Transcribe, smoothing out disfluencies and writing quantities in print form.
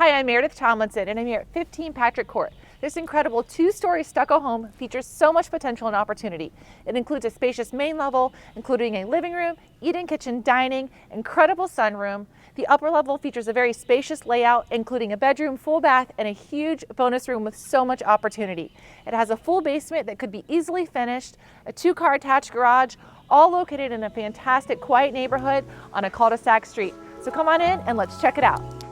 Hi, I'm Meredith Tomlinson, and I'm here at 15 Patrick Court. This incredible two-story stucco home features so much potential and opportunity. It includes a spacious main level, including a living room, eat-in kitchen, dining, incredible sunroom. The upper level features a very spacious layout, including a bedroom, full bath, and a huge bonus room with so much opportunity. It has a full basement that could be easily finished, a two-car attached garage, all located in a fantastic, quiet neighborhood on a cul-de-sac street. So come on in and let's check it out.